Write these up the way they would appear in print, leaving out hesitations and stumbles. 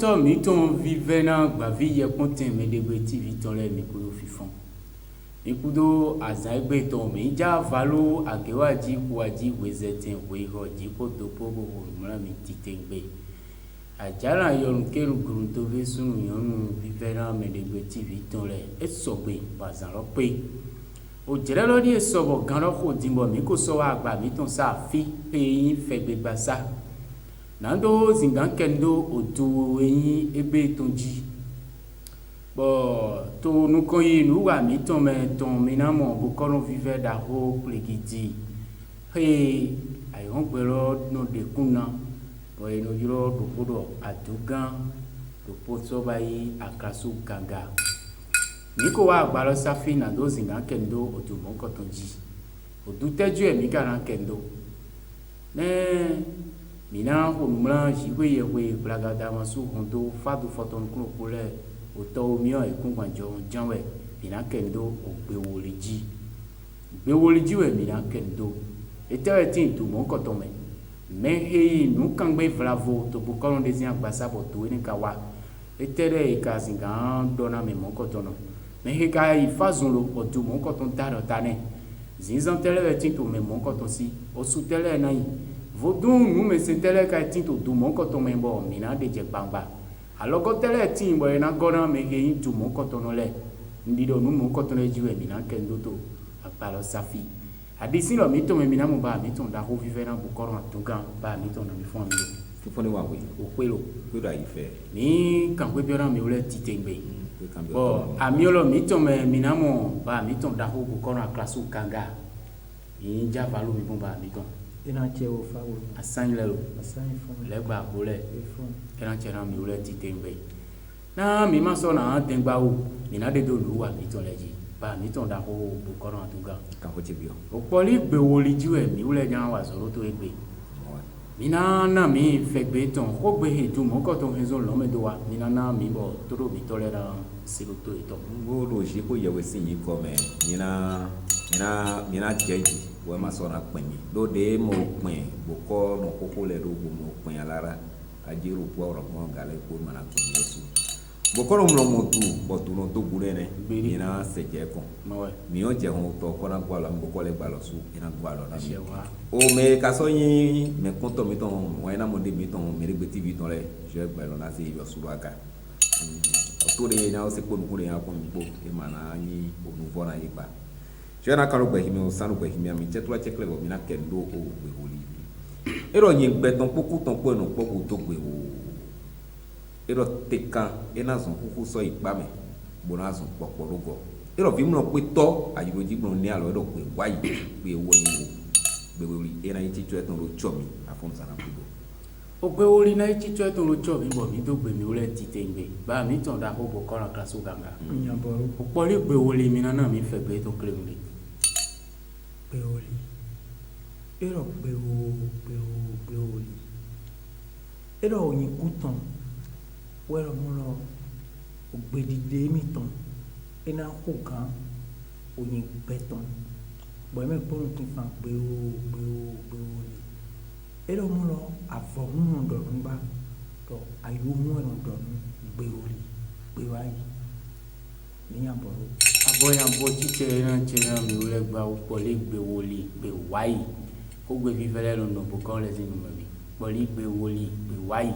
to mi ton vive na gba vi ye kontin me de gbe tv ton le mi ko fifon mi kudo azaigbe ton mi ja valo agewaji kuaji wezetin we hoji ko to pogo mura mi titengbe ajara yorun keru gurun to ve sunu yonu vive na me de gbe tv ton le esogbe bazan ro pe o jere lo di esobo gan ro ko dimbo mi ko so wa gba mi ton sa fi pe yin fegbe gbasa nando zingan kendo otu eyin ebe tonji bo to nu ko yi nu wa mi ton me ton mi na mo bo koron vive da ho plegidi he ayon gbero no de kunna bo eno yiro do kodo adugan do potso bayi akasu ganga ni ko wa gbaro safi nando zingan kendo otu mo ko tonji odu teju e mi garan kendo mina honumla jiwe yewe blagada masu hondo fadu foton kuno kule oto mio e kungwanjo janwe mina kendo ogbewoliji we mina kendo etere tin tu mon kotome me hei nu kangbe flavo to bukono desi agbasa bo to ni kawa etere e kazinga dona me mon kotono me he ka ifazunlo otu mon koton taro tane zinzan tele tin to me mon koton si osutele na yi vodun nu me sentele ka tinto du mon koto membo mina de je bamba alogo tele tin bo na gona me he into mon koto no le ndido nu mon koto le jiwe mina kendo to apalo safi adisi lo mi to me mina mo ba mi to da ho vive na bu koron atugan ba mi to na mi fon mi fifoni wa we o pelo we da ife ni kan we biora mi ole titengbe bo amiolo mi to me mina mo ba mi to da ho bu koron aklasu kanga ni java lo mi bon ba mi to ina che o fa o asan lelo asan fo le gba ko le fo era chera mi ule titembe na mi ma so na tengba o ni na de do lu wa mi ton leji ba mi ton da ko bu koran atuga kan ko tibio o poli gbe wo li jiwe mi ule jan wa so to egbe mi na mi fe gbe ton ko gbe he du mo ko ton hezo lo me do wa mi na mi bo to do mi tolera silo to ito ngo lo ji ko yewe sin yi ko me mina jeji we ma so na pin do de mo pin bo ko mo koko le do mo pin alara ajiru po oro mo gale ko mana ko yesu bo ko mo tu bo tu no to gure ne mina se je ko mi o je ho to ko na gba lo mo ko le gba lo su ina gba lo na mi o me ka so yin me kon to mi ton wa ina mo de mi ton mi regbe tv ton le je gba lo na se yo su aka to de na o se ko nu ko ya ko mi bo e mana yi o nu vo na yi ba jena karo gbe himi o sanu gbe himi ami chetula chekle bo mina kendo o gbe holi ero yin gbe ton poku ton po enu poku to gbe o ero tekan ena zon kuku so ipa me bona zon popo rogo ero bi mo pe to ayiroji gbon ni alo ero gbe wayi gbe wo yin o gbe wori ena yin chicho eton ro chomi afon sana kudo o gbe wori na chicho eton ro chomi bo mi to gbe mi ule titengbe ba mi ton da ho bo koran klasu ganga nyaboro o poli gbe woli mi na mi fe gbe to kremle peoli ero peoli ero yin kuton wero mo lo ogbedide mi ton ena ko kan oyin beton bo me pon tin fan peoli ero mo lo avomu do ngba to ayo mo ero do peoli pewai ni aboro aboya bo chiche na chena mi ule gba poli gbe woli gbe wai ko gbe vivele no bo ko le sinu mi poli gbe woli gbe wai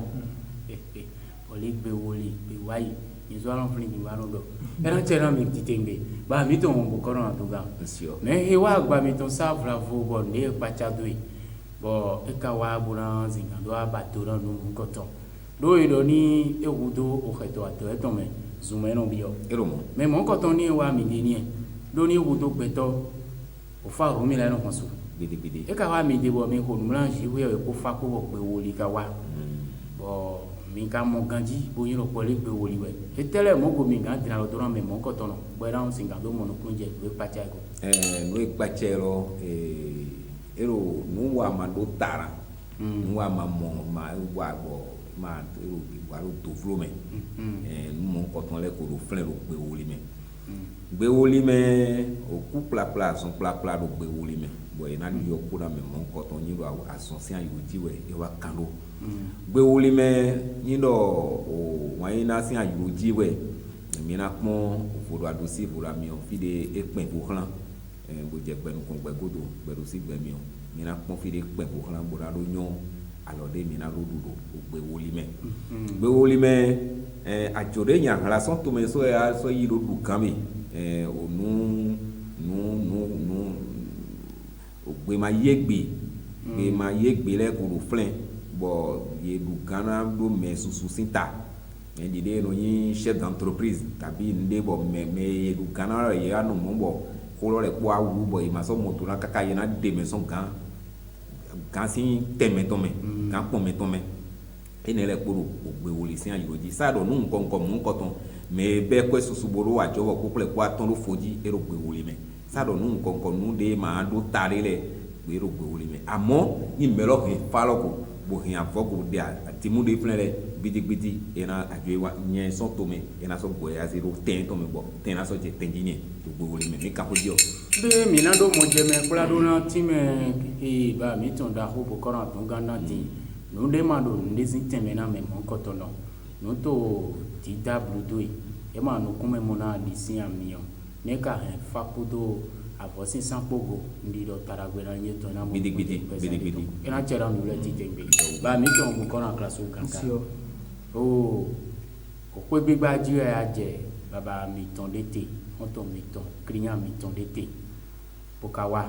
poli gbe woli gbe wai izo ran frin mi wa do era chena mi titengbe ba mi to bo ko ran to ga me he wa gba mi to sa bravo bo ne pacha doi bo e ka wa buran zinga do abato no ko to do ido ni ewudo o kheto ato e to me zumeno bio eromo me mon ko ton ni wa mi de ni do ni wo to gbeto o fa ro mi la no kan so bidi e ka wa mi de bo mi ko nu lan ji we e ko fa ko bo pe wo li ka wa bo mi ka mo ganji bo yin ro po le gbe wo li we e tele mo go mi gan dina lo to ran me mon ko ton no bo ra on singa do mo no kunje we pa cha ko no e pa chero ero nu wa ma do tara nu wa ma mo ma wa bo ma ero bi wa ro to vlo me nu mo ko ton le ko ro flen ro pe wo li me gbewoli me oku kplakpla son kplakpla do gbewoli me bo ina ni yo kuna me mon koton ni do ason si ayo jiwe e wa kando gbewoli me ni do o wa ina si ayo jiwe mi na pon ofodo adosi fura mi o fi de epen ko klan bo je gbenu kon gbegodo gbedo si gbe mi o mi na pon fi de epen ko klan bo ra do yon alode mi na lo dudo gbewoli me ajode nya hala son to me so ya so yi do du kan mi o nu o gbe ma yegbe le ko do flen bo ye du kana do me susu sinta me dide no yin chef d'entreprise tabi nde bo me ye du kana ye anu mo bo ko lo le po awu bo e ma so moto na kaka ye na de me son kan si teme to me kan pon me to me ene le kporo ogbewoli si ayoji sa do nu nkan mu nkoton me be ko susu boro wa jowo ko ple kwa ton lo foji ero gbewoli me sa do nu nkan nu de ma do tare le ero gbewoli me amo ni melo ke falo ko bo hin avogo de atimu de plan le bidigbidi ena ajowa nye so to me ena so bo ya zero ten to me bo ten na so je tenjinye to gbewoli me mi ka ko dio be mi na do mo je me kula do na ti me ba mi ton da ho bo koran ton gana ti no de ma do nde sin teme na me mo koto no no to ti w do e ma no kuma mo na di sin ami o ne ka fa kudo avosin san pogo ndi do taragwe na nyeto na mo bidigbidi ena chera no le ti tembe ba mi ton bo koran klaso kanka o pe gbigba ji ya je baba mi ton dete on ton mi ton kriyan mi ton dete pokawa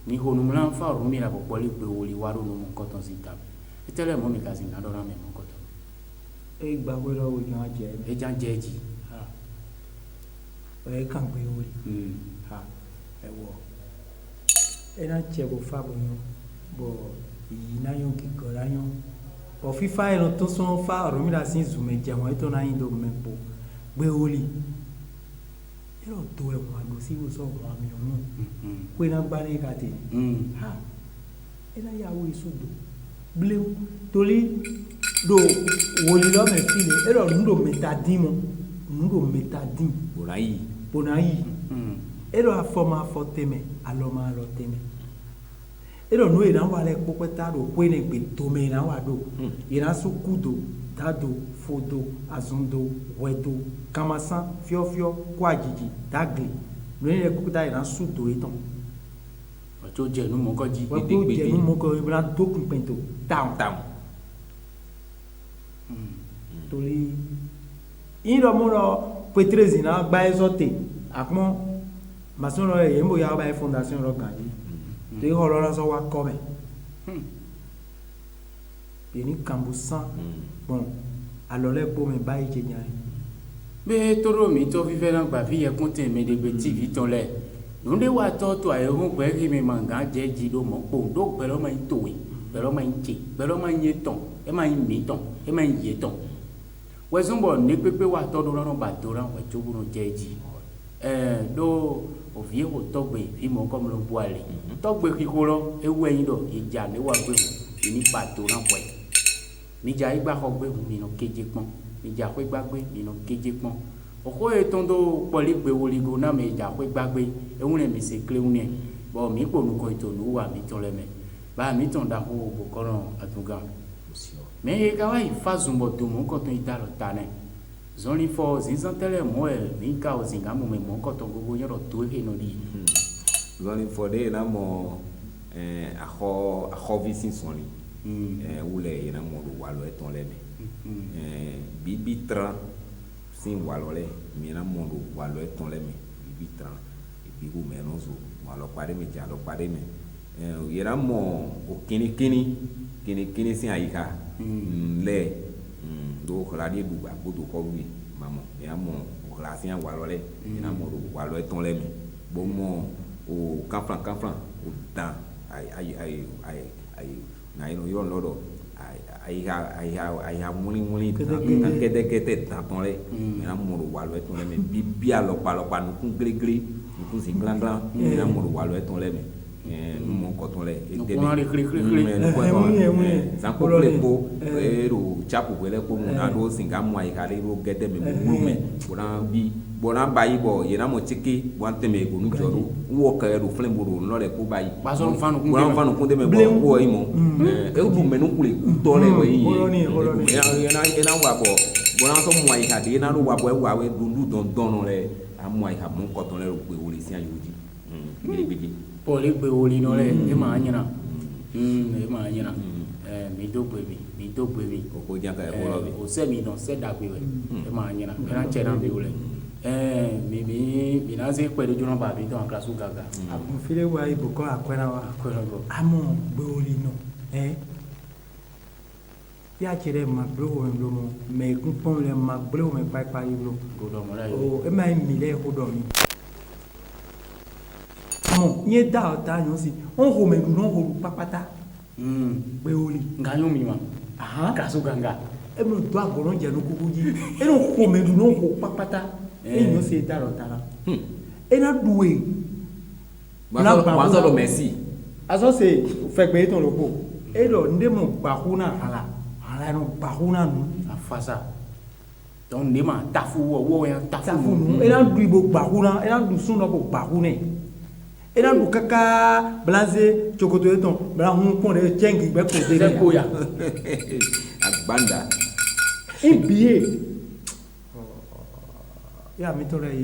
ni honu mlan fa ru mi la bo li pe woli waro no mo koton sita tẹ́lẹ̀ mọ́ mi ka sin adọ́ra mi mọ́ kọ́tọ́. E gba wẹ́rọ wo jan jẹ. E jan jẹ ji. E kan gbe wuli. E wọ. E na cẹ ko fa bo yan bọ iyi na yan kikọ la yan bọ fifa yẹn tó sọn fa ọ̀rọ̀ mi la sin zùmẹ jẹun e tó na yin do mẹ po gbe wuli. E lọ to ẹ wọn ado si wo sọ wọn mi ọmọ. Ko ina gba ne ka te. E na ya wo isu do. Bleu toli do woli lo me file ero ndo metadimo ndo metadin bonayi ero afoma foteme aloma lo teme ero no ina wale popeta do kwene gbe to me na wa do ina su kudo dado fodo azundo wedo kamasan fiofio kwajiji dagli no ina kuda ina su do iton to je nu mo ko ji gbede je nu mo ko ibra to kun pento down torí iro mo ro petrezi na gba ezote apon mason ro e mo ya ba fondation ro kan yi te ho ro so wa ko me ni kambusan bon alors le po me ba ije jan be toro mi to fi fe na gba fi ye kunte me de gbe tv ton le nunde wa to aye hun pe ki mi manga je ji do mo po do pe lo ma towe pe lo ma nche pe lo ma yin ton e ma yin mi ton e ma yin ye ton we zumbo ne pepe wa to do ran ba do ran we jogu no je ji do o fi wo to gbe fi mo ko mo lo bu ale to gbe ki ko ro ewu eyin do ija me wa gbe ni pa do ran we mi ja igba ko gbe mi no keje pon mi ja ko igba gbe mi no keje pon oko etondo poli gbe woligo na me ja ko gbagbe ehun mi se kle un bo mi po nu ko itonu wa mi ton le me ba mi ton da ko bo koran atuga me ka wa ifa zumbo to mo ko ton idaro tane zoni fo zin tele mo mi ka o zinga mo me mo ko ton gogo yoro to he no di zoni fo de na mo a visin soni ule na mo do walo eton le me bibi tran sin walole mi na mo do walo eton le me bibi tran e bi go me no zo walo pare me ja lo pare me yera mo o kini sin ayika le do khladi du ba bodo ko wi mamo ya mo o khlasi an walole na mo do walo eton le me bo mo o kanfran o dan ai na ino yo lodo ai ha muli kete tan ton le na mo do walo eton le me bi alo pa nu kun glegle nu kun sin glan na mo do walo eton le me nous mon coton les Nous on a les clés. zanko kle po ero chapu wele po mu na do singa mo ai kale ro gede me mu me bona bayi bo yena mo chiki wante me go nu joro wo ka ero flem buru no le ko bayi Ba so fanu kunde me bo wo imo e du me nu kule to le we yi ena wa bo bona so mo ai ka de na ro wa bo wa we dundu don no le amu ai ka mo koton le ro pe wo le si ayoji bigi Poli pe woli no le e ma nyina e ma nyina mi do gbe mi ko ja ka ko lo bi o se mi no se da gbe we e ma nyina e na che na bi wole mi na se pe de jona ba bi to an class gaga abun file wa ibuko akwena wa go amo gbe ori no ya chere ma gbe wo mlo mo me kun le ma gbe wo me pa yiblo go do mo la o e ma mi le ho do mi amo nye da o ta nyo si on ho me no ho papata gbe ori nga yo mi ma aha class ganga e mo do agoron je no kukuji e no ho me no ho papata e nyo se da ro tara e na duwe wa so lo Messi aso se fe gbe ton lopo e lo nde mo bahuna hala no bahuna nu afasa donc ne ma tafu wo ya tafu nu e na du ibo bahuna e na du sun no bo bahune e na du kaka blaze chokoto e ton bla hun pon de chengi gbe ko de ko ya agbanda ibiye ya mi to re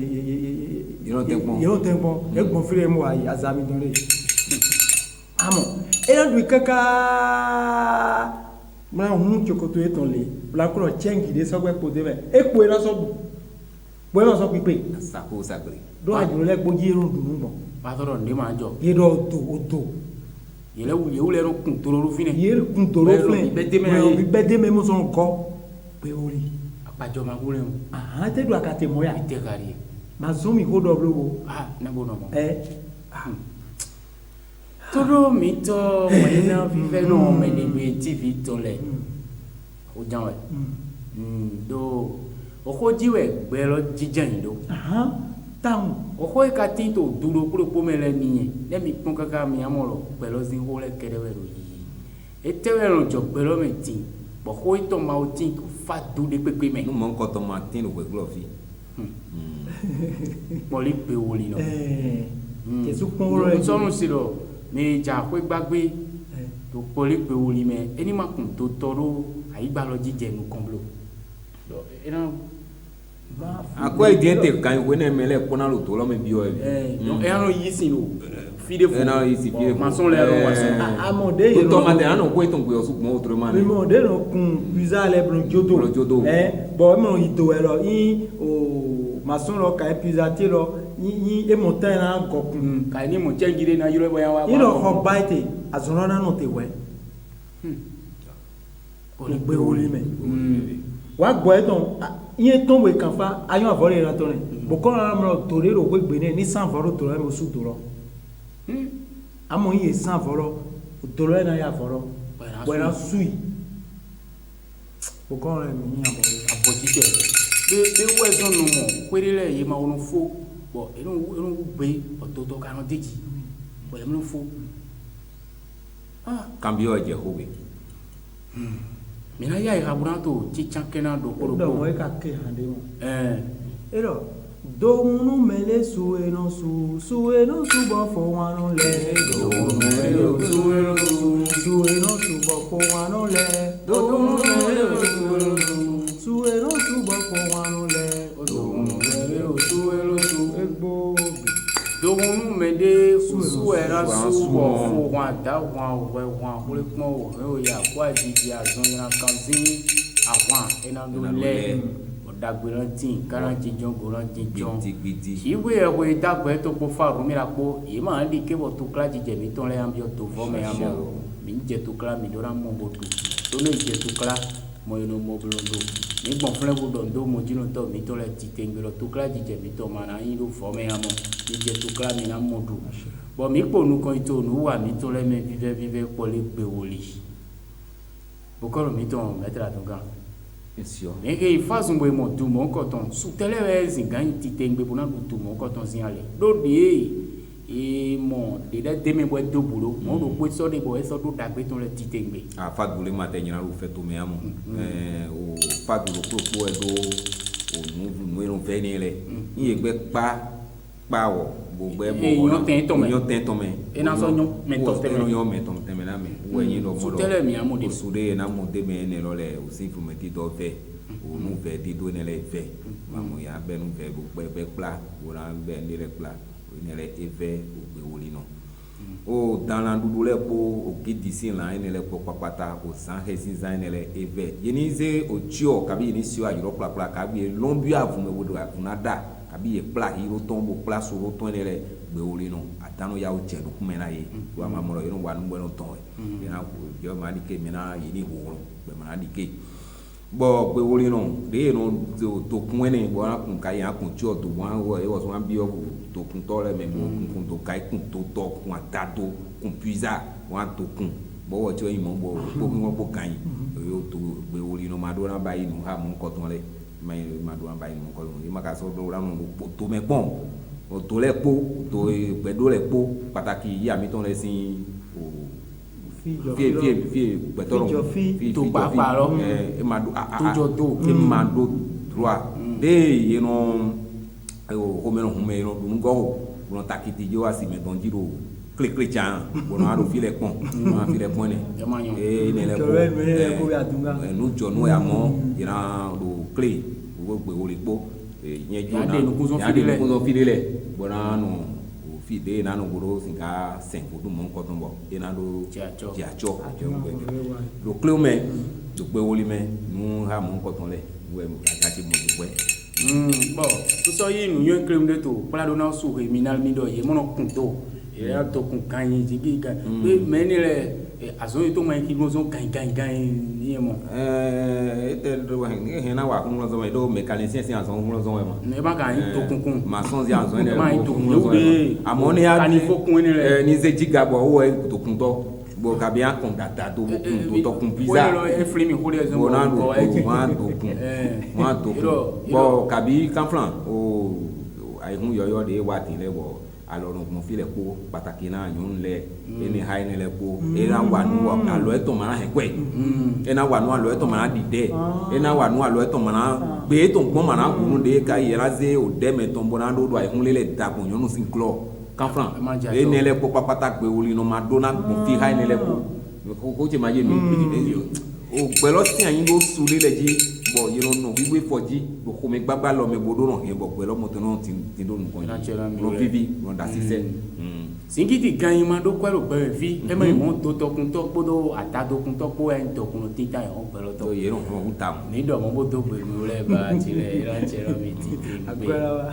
you don't think e gbon fire mo ayi azami don re amo e na du kaka ma hun chokoto e ton le bla ko chengi de so gbe ko de be e ko e na so du bo na so pipe sako sagre do ajuro le gboji erun dunu gbon ba to ne ma jo iro odo yele wule ro kun toro fine yele kun toro fine bi bede me mo so ko pe ori apajo ma gure mu aha te do akate mo ya te kari ma zomi ho do blowo ne bo no mo todo mi to mo ina vive no me de be TV to le o jan we do o ko jiwe gbe lo jijan do aha taun o ko ka tin to duro kuro po me le ni le mi pon kaka mi amoro pe lo sin ho le kere we ro yi e te we ro jo pe lo me tin bo ko to ma o tin ko fa du de pepe me no mon ko to ma tin o we glofi mo li pe woli no ke su pon ro e so no si lo mi ja ko gbagbe to poli pe woli me eni ma kun to toro ayi gba lo jije nu kon blo do ina ako e diente kan we na mele ko na lo to lo me bi o no e ano yi sin o fide fo na yi si fide ma son le ro wa so amode yo to ma de ano ko eton gbe o su mo otro ma mi mo de no kun pizza le bron jodo bo mo ito e ro yin o ma son ro ka pizza ti ro yin e mo tan na gokun ka ni mo chengire na yoro boya wa yin ro ho baite azoro na no te we o le gbe ori me wa gbo e ton yin ton we kan fa ayon avore ra ton re bo ko ra mo to re ro we gbe ne ni san voro to re mo su to ro amo yin san voro to re na ya voro buena sui bo ko ra mi yin abojite be we so no mo kwere le yi ma wonu fo bo irun gbe ototo kan deji bo le mo fo cambio je hobe mina ya iraburanto ti chankena do ko do mo e ka ke hande mo ero do munu mele su bo fo wa no le do munu mele su bo fo wa no le do munu mele su bo fo wa no le do munu mele su egbo do munu mede su era su bo fo wa da wa we wa ko le pon o ya kwa jiji azon ina kanzin awan ina do le dagberan tin karan jijon goran jijon iwe ewe dagbe to po faru mi rapo e ma li ke bo to kla jije mi ton le ambio to vo me amo mi je to kla mi dora mo bodu to le je to kla mo ino mo blondo ni gbon fle bodo ndo mo jino to mi to le titengelo to kla jije mi to mana yin lo vo me amo mi je to kla mi na modu bo mi ponu kan ito nu wa mi to le me vive po le gbe woli bokoro mi ton metra to gan nege ifazun bo mo du mo koton su telewe zingan titengbe bona du mo koton zin ale do de et mon de la demi boîte de boulot mon do boîte so de boîte so do dagbe ton le titengbe a fa dule matin nyina lu fetu me amo o fa dule pro do o nu no venele ni egbe pa wo gbogbo e bo yon ten to me e na so nyon me to teme na me wo yin do mo so tele mi amo de so de na mo de me ne lo le o si fu me ti do ve o nu ve ti do ne le ve mamo ya be nu ve gbogbo be pla wo na be ni le pla ne le eve o gbe wo li no o dans la dudu le po o gidi sin la ne le po papata o san hesin zan ne le eve yeni ze o tio kabi yeni sio a yoro pla ka bi lombi avu me wodo afunada kabi e pla hiro tombo pla so ro ton ne le gbe wo li no atano ya o che do kuma na ye wa ma mo yo no wa no ton e na ko yo ma ni ke me na yeni wo be ma na di ke bo gbe wo li no de no to kun ene bo na kun ka ya kun tio to wa wo e wo so an bi o to kun to le me bo kun to kai kun to to kun atado kun puiza wa to kun bo wo ti o yin mo bo kun bo kan yo to gbe wo li no ma do na ba yi no ha mo ko ton le ma do na ba yi mo ko lo ma ka so do ra no to me pon o to le po to gbe do le po pataki ya mi ton le sin o fi betoro fi to papa lo e ma do to ma do droit de you know o homero humero dun go bon takiti jo asi me don jiro clic chan bon ado fi le pon ma fi le pon ne e ne le po nu jo nu ya mo ira do clé o gbe o le po yen jo na ya de nu ko fi le bon anu fide na no goro singa 5 do mon ko ton bo e na do jiacho do clé me do gbe woli me nu ha mon ko ton le we agati mo gbe bon to so yi nu yon claim de to pala do na su he minal mi do ye mono kun to e ya to kun kan yin jigi kan pe me ni le azo yi to ma ki gozo kan ni mo te do he na wa kun lo zo do mécanicien si azo kun lo zo ma ne ba kan to kun maçon si azo ne ma to kun lo amoni ya kan fo kun ni le ni ze jiga bo wo to kun to bo ka bien kon data do kun to kun pizza e flimi ho le zo mo na do mo to bo ka bi kan flan o ai hun yo de wa tin le bo alors mo fi le po pataki na yun le eni hai ne le po era wa nu alo eto mara he kwe ena wa nu alo eto mara dide ena wa nu alo eto mara be to gbon mara kunu de ka yera ze o de me to bona do ai hun le da kun yonu sin clo kan fran eni le po papata gbe oli no ma do na mo fi hai ne le po ko je ma ye mi o gbelo si ayin go su le ji bo you don't know we for ji bo ko me gbagba lo me bodo ron he bo gbelo mo to no tin do nkan ro vivi ron da sise singiti gan ma do kwero be vi e me mo to kun to podo atado kun to po en to kun ti ta o gbelo to ye ron ron ta ni do mo bo do gbe mi le ba ti le ran che ro mi ti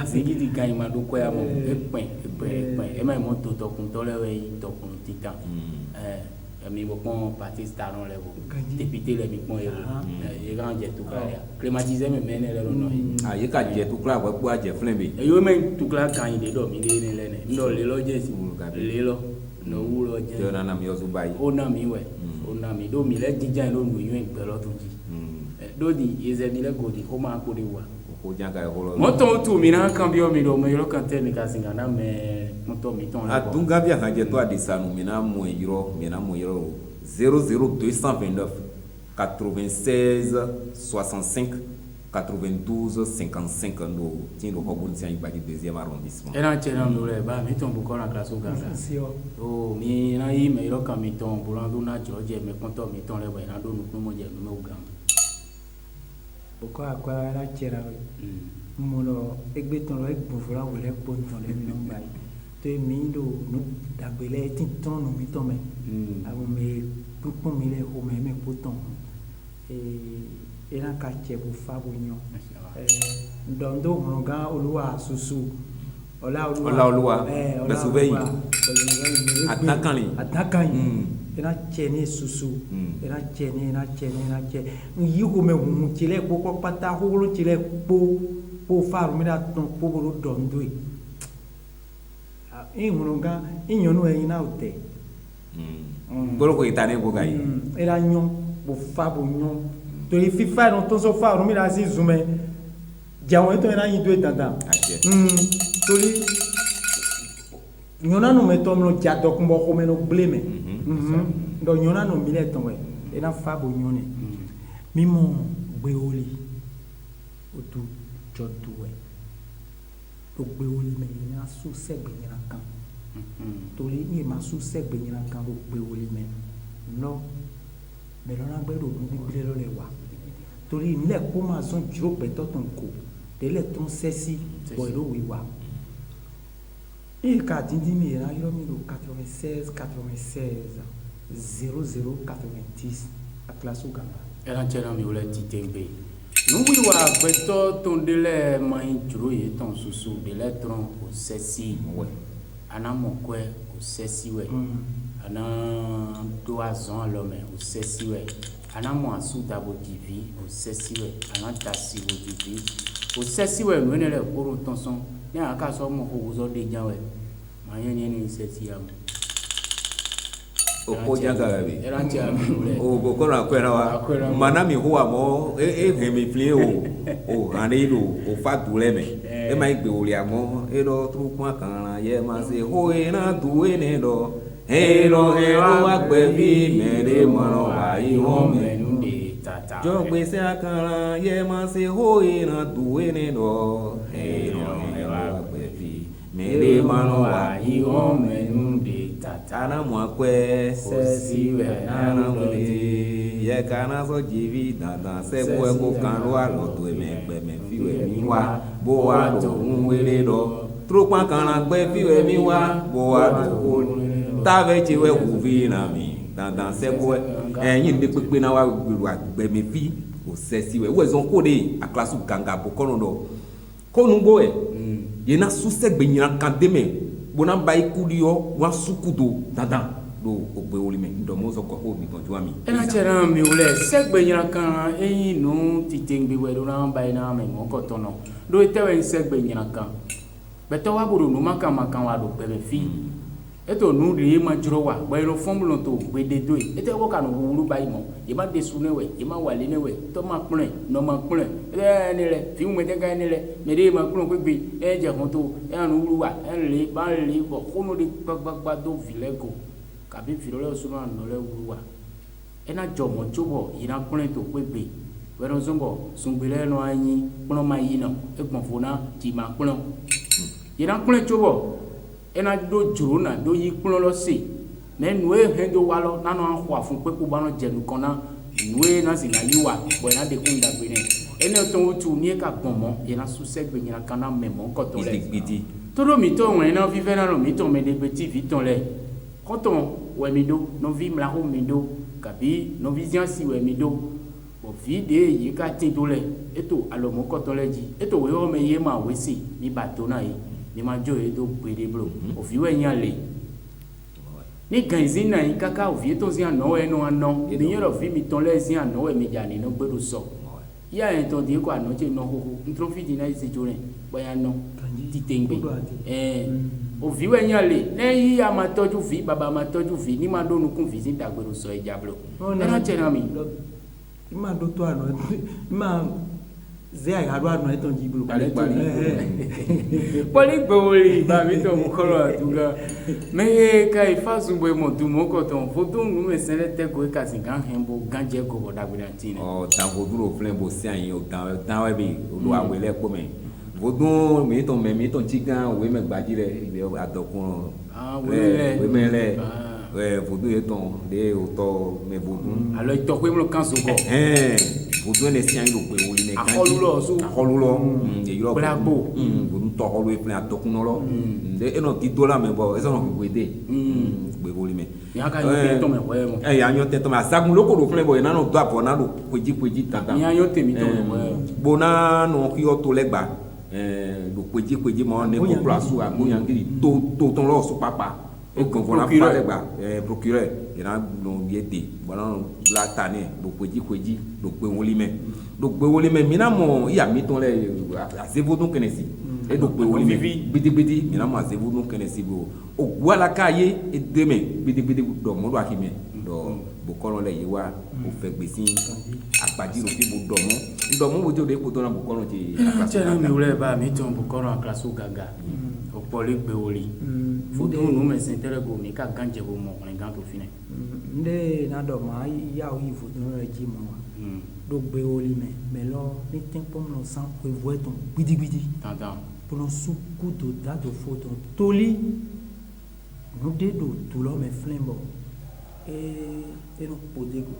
singiti gan ma do kwero mo e pen e me mo to kun to le we to kun ti ta mi bo kon parti staron le bo député le mi kon e grand jet tout clair climatiser me mene le no ye ka jet tout clair wa po aje flen be e yo men tout clair kan ide do mi de le ne ndo le lo je si le lo no wu lo je yo na mi yo zubai o na mi we o na mi do mi le jijan lo nu yun gbe lo tun ji do di eze mi le go di o ma ko de wa ko janga e holo mo to tu mi na kan bi o mi do me yo kan te mi ka singa na me mo to mi ton a dunga via ha je to adisanu mi na mo yiro 00229 96 65 92 55 ndo tindo ko bun sian ibadi deuxième arrondissement era chena ndo le ba mi ton bu ko na classe o ganga o mi na yi me yo kan mi ton bu ran do na George me kon to mi ton le ba na do nu mo je me o ganga boko akwa la chera mo lo egbe ton lo egbo fura wo le po ton le mi no ba te mi do nu dagbele tin ton no mi ton me àwọn me pupon mi le ho me po ton era ka che bu fa bu yan ndondo mo ga Olúwa susu ola Olúwa be suveyi atakan era che ni susu era che yi ho me hu chile ko pata ho lo chile po faru mi da ton po bo dondo ga inyonu e ina ote bolo ko itane go gai era nyon bo fa bo nyon to yi fifa no to so faru mi da si zume jawon to era yin do tanda tori nyɔna no me tɔm no dzadɔ kumɔ xɔme no gble me dɔ nyɔna no mi le tɔn wɛ ena fa bo nyɔne mimɔ gbewo li o tu dzɔ du wɛ o gbewo li me yina su sɛgbe nyina kan torí ní ma su sɛgbe nyina kan o gbewo li me lɔ mɛ lɔna gbɛ do nu gbigbe lɔ le wa torí nílẹ̀ kó ma zɔn dzro gbɛtɔ tɔn ko de le tɔn sɛsi bɔ eɖo wi wa. Et quand il dit, il y a 96, 96, 00, 90 à classe au Ghana. Et là, tu as mis le TTB. Nous, oui, ton délai, ton sous l'électron au ceci. Ana mon quoi au ceci, ouais. Ana doison à l'homme au ceci, ouais. Ana mon sous d'abo divi au ceci, ouais. Ana tassi au divi. Au ceci, ouais, nous, les cours ton son. Ni a ka so mo ko zo de jan we ma yen ni se ti am o ko janga bi era ti am o go ko na kwera wa mana mi ho amo he mi pli o hani do o fa dule me e ma igbe ori amo e do tru kwa kan ye ma se ho e na du e ne do he ro wa gbe bi me de mo ro wa I ho me nu de tata jo gbe se akara ye ma se ho e na du e ne do he ro wa gbe bi me de mo ro wa I ho me nu de tata ana mo akwe se si we ana mo de ye kana so jivi dandan se bo e ko kan ro alo to me gbe me fi we mi wa bo wa do un wele do tro pa kan gbe fi we mi wa bo wa do tave ti we ku vi na mi dandan se bo yin de pepe na wa gberu agbe me fi o se si we zon ko de a classe ganga bo kono do ko nu bo e ye na su se gbe yin kan de me bona ba ikudi yo wa sukudo dandan do ogbe oli me ndo mo so ko mi ton ju ami ena chera mi ule segbe nyira kan eyin nu titengbe we do na ba ina me mo ko tono do tewe segbe nyira kan beto wa buru nu maka wa do pe me fi eto nu ri ma juro wa gbe ro formulo to gbe de do ete wo kan wuru ba imo ye ma de sune we ye ma wale ne we to ma plen no ma plen ni le fi mu de ga ni le me de ma plen gbe e je kon to e anu wuru wa e le ba le bo kono de gbagba do vilego kabi filole sunu anole wuru wa e na jomo jobo ye na plen to gbe wero zombo sungbele no anyi plen ma yi no e gbon fona ti ma plen ye na plen jobo ena do juro na do yi kplon lo se me nue he do wa lo na no ahwa fun pe ko ba no jenu kan na nue na si na yiwa bo na de kun da gbe ne ene to tu ni ka gbon mo ye na su se gbe yin kan na memo ko to le to do mi to won na fi fe na no mi to me de petit vi ton le ko to we mi do no vi mla ho mi do kabi no vision si we mi do bo vi de yi ka tin do le eto alomo ko to le ji eto we o me ye ma we si ni ba to na yi ni ma jo e do gbede bro o fi we yan le ni ganzin na kaka o fi to si an no e no an no ni yero fi mi ton le si an no e mi ja ni no gbedu so ya en ton di ko an no je no ho ntro fi di na ise jo re bo ya no ti tengbe o fi we yan le le yi ya ma toju fi baba ma toju fi ni ma do nu kun fi si da gbedu so e ja bro e na che na mi ma do to an ma ze a hadu anu eton jibulu pali gboli ba mi to mo koro atuga me ka ifasu bo mo tu mo ko ton foto nu me sele te ko ka sin kan hembo ganje go bo dagbe antine o tan go duro flen bo si ayin o tan we bi olu awele po me vodun mi to chigan we me gbaji re ibe adokun we me vodun eton de o to me vodun alo to pe mo kan so ko vodun ne si ayin lo pe oli me kan akolulo e yoro brabo vodun to holu e flen adokun lo de eno ti dola me bo e so no gbe de gbe oli me ya ka yo to me we mo ya yo te to me asagun loko do flen bo e na no do apo na do peji tata ya yo te mi to we bona no ki o to legba do peji mo ne ko plasu agoyangiri to ton lo so papa e kon fona pa legba procureur ina no yete bona la tane do peji do pe won li me mina mo ya mi ton le asevo don kenesi e do pe won li me bidi mina mo asevo don kenesi bo o wala kaye e deme bidi do mo do akime do bo kono le yiwa o fe gbesi agbaji ro fi bo do mo bo je o de ko to na bo kono ti akla mi ure ba mi ton bo kono akla so gaga o poli gbe woli foto nu me sentere go mi ka ganje go mo on gan to fine nde na do ma ya o yi foto no ji mo do gbe woli me lo ni tin pom no san ko vo eton gbidi tantan pour no su ku do da do foto toli no de do to lo me flembo no podego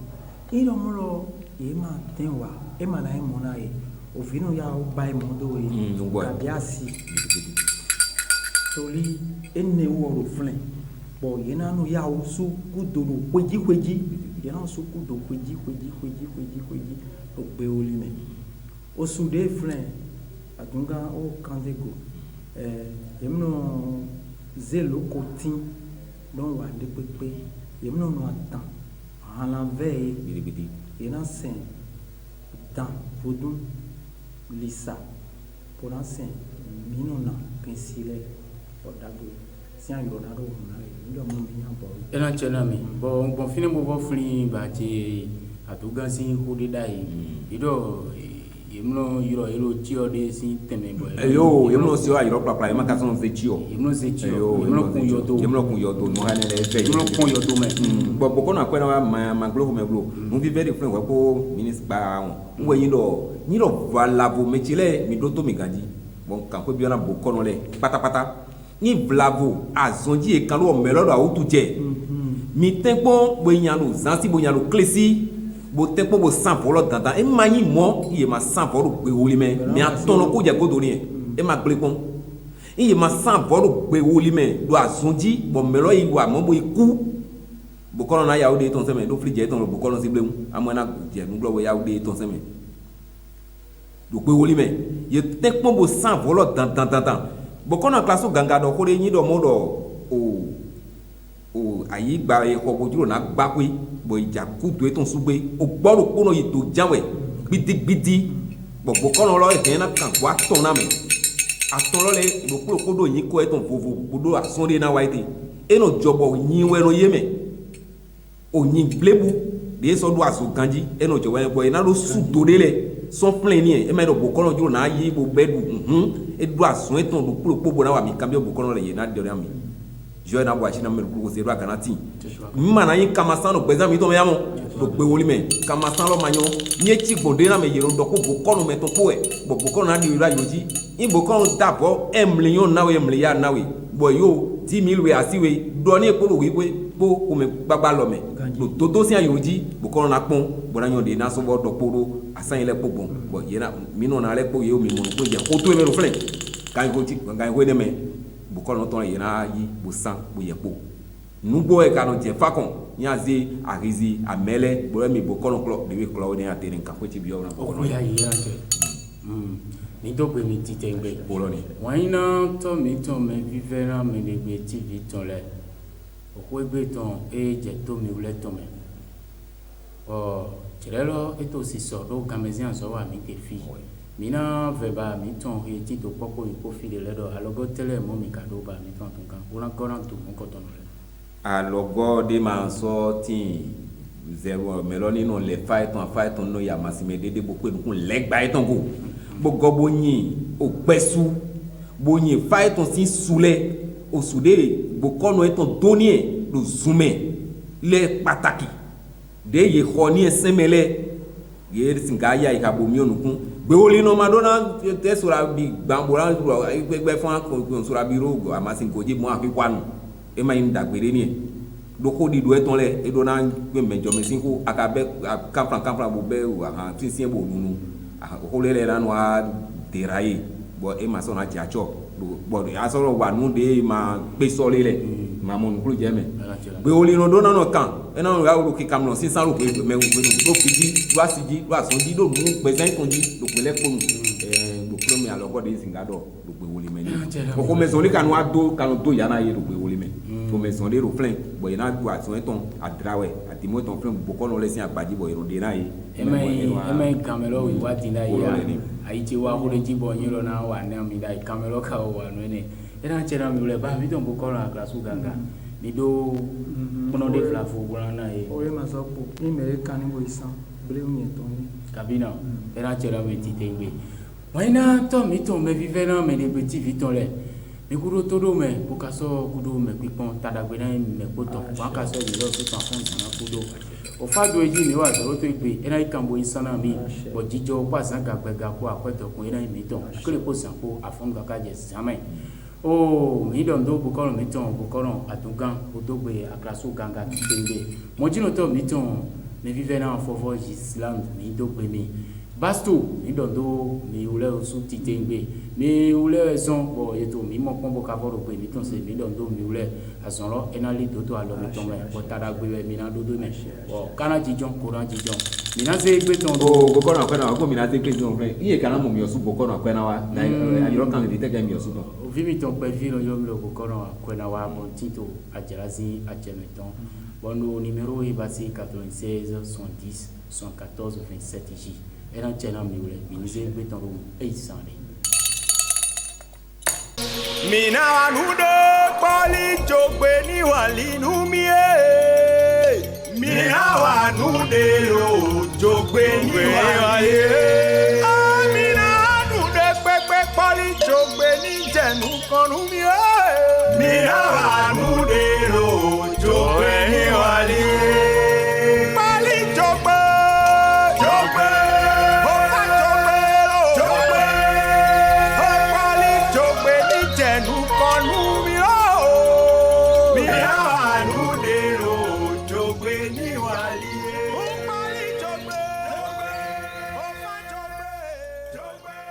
ilo mo lo e ma tin wa e ma na e mo na e òfin ya o ba mo do e tàbí asi toli ene wo ro flen bo ye na no ya o su ku do ro kweji ye na su ku do kweji o gbe oli me o su de flen atunga o kandego yemno zelo kotin don wa de pepe yemno no atan ala ve ye na sen dan vodun lisa pour ancien minona pensile odago si an yona ro na ndo mo mi an bo ena chena mi bon fine mo bo fli ba ti atuga si ho de dai ido yemno yiro elo tio de si teme bo yemno si wa yiro papa ma ka son fe tio yemno se tio yemno kun yoto no hane le fe yemno kun yoto me bo ko na kwena ma glo me glo mo vi very friend wa ko minister ba won wo yin do vlavo metile mi do to mi gandi bon kan ko biona bo kono le patapata ni vlavo azonji e kan lo melo do awutu je mi tempo bo yanu zansi bo yanu klesi bo tempo bo san polo dandan e mani mo ye ma san polo pe woli me mi atono ko je godo ni e ma gbe kon ye ma san polo pe woli me do azonji bo melo yi wa mo bo iku bo kono na ya o de ton se me do fri je ton bo kono si blemu amona je nu glo ya o de ton se me do pe woli me ye tekpon bo san volo dan bo kono klaso ganga do ko re yin do mo do o ayi gba e ko bojuro na gba pe bo ija ku do eton sugbe o gboro kono yi to jawe gbidi bo kono lo e na kan wa ton na me aton lo le do pro ko do yin ko eton vovo bodo asonde na waite e no jobo yin we no ye me o yin blebu de so do aso ganji e no jowo e bo e na lo su do le son plein ni e me do bokono juro na yi bo bedu e do asun eton do popo na wa mi kan bi bokono le ye na de ami jo na wa shi na me ko se do akanati mi ma na yin kamasan no gbeza mi to me yamo do gbe woli me kamasan lo manyo ni echi gbonde na me ye do ko bokono me to po e bokono na di ra yoji in bokono dapo 1 million na we 1 milliard na we bo yo 10,000 we asiwe do ni epo wi we po o me gbagba lo me do toto si ayoji bokono na pon bo na yon de na so bo do poro asan ile pogbon bo ye na mi no na le po ye o mi mo ko je o to e me ro flen kan ko de me bokono ton ye na yi bo san bo ye po nugbo e kanu je fakon nyaze arizi amele bo mi bokono klo de we klo de aterin kan ko ti bi o na bokono ya yi ya je ni do pe mi ti te ngbe bolo ni wọ́n na to mi ton me vivera me de gbe tv ton le o ko gbe ton e je to mi ule ton me tirelo eto si so do gamezia so wa mi te fi mina veba mi ton e ti to popo mi ko fi de le do alogo tele mo mi ka do ba mi ton kan wona gona to mo ko ton le alogo de ma so tin zero meloni no le fight on no ya masime dede bo pe nkun legba eton go gbogbo bo yin o pesu bo yin fight on sin sule o sude bo kono eton donie do zume le pataki de ye khoni esemele ye singa ya ikabo mi onukun gbe oli no madona te sura bi gbambora gbe fun ko sura bi rogo amasin ko je mo afi kwanu e ma yin dagbere ni doko di do eton le e do na gbe mejo mesin ko akabe kampran bo be o ha tinsin bo nunu ko le la no a deraye bo e ma so na jacho bo ya so wa nu de ma pe so le ma mo nu je me gbe oli no do na no kan e na ra ro ki kam no 600 ro pe me wo do fiji do asiji do asonji do mu present tonji do pele ponu do premier alogo de singado do gbe woli me ni ko me so li kan wa do kan do ya na ye do gbe woli me to me so de ro plein bo ina do ason eton adrawe atimo eton plein bo ko no le sin agbaji bo ero de na ye eme kamelo wi wa tin dai ya ai ti wa ko le ji bo yin lo na wa na mi dai kamelo ka o wa no ne era chera mi le ba mi don bo ko na klasu ganga mi do kono de flafo bora na e o ye ma so po ni me kan ni bo isan bre o yen ton ni kabina era chera mi ti te gbe wọ́n iná tọ́ mi tó mẹ́ fífẹ́ náà mẹ́ ní petit viton lẹ̀ mi kudo to do me ko ka so kudo me pipon tadagbe na me poto wa ka so mi lo so tan fun sana kudo o fa do eji mi wa do to igbe ena ikambo insana mi bo jijo pa san ka gbe ga ko apeto kun ena mi ton kele ko san ko afun ga ka je zaman o mi don do bu koron mi ton bu koron atungan o do gbe akraso ganga tenge mo jino to mi ton mi vive na fofo islam mi do gbe mi basto mi don do mi ule osu titengbe mi ule zon bo yeto mi mo pon bo ka foro gbe mi ton se mi don do mi ule azon lo enali do to alo mi ton me bo tada gbe mi na do do me o kana jijon koran jijon mi na se gbe ton o bo koron akwena ko mi na se gbe ton fe iye kana mo mi osu bo koron akwena wa na ayoro kan mi te ga mi osu ton o vi mi ton pe vi lo yo mi lo bo koron akwena wa bon tito ajelazi ajemeton bon no numéro est passé 96 70 114 27 J era chena mi ule mi se gbe ton ro e sande mina wanude poli jogbe ni walinu mi mina wanude o jogbe ni wali mina wanude pepe poli jogbe ni jenu konu mi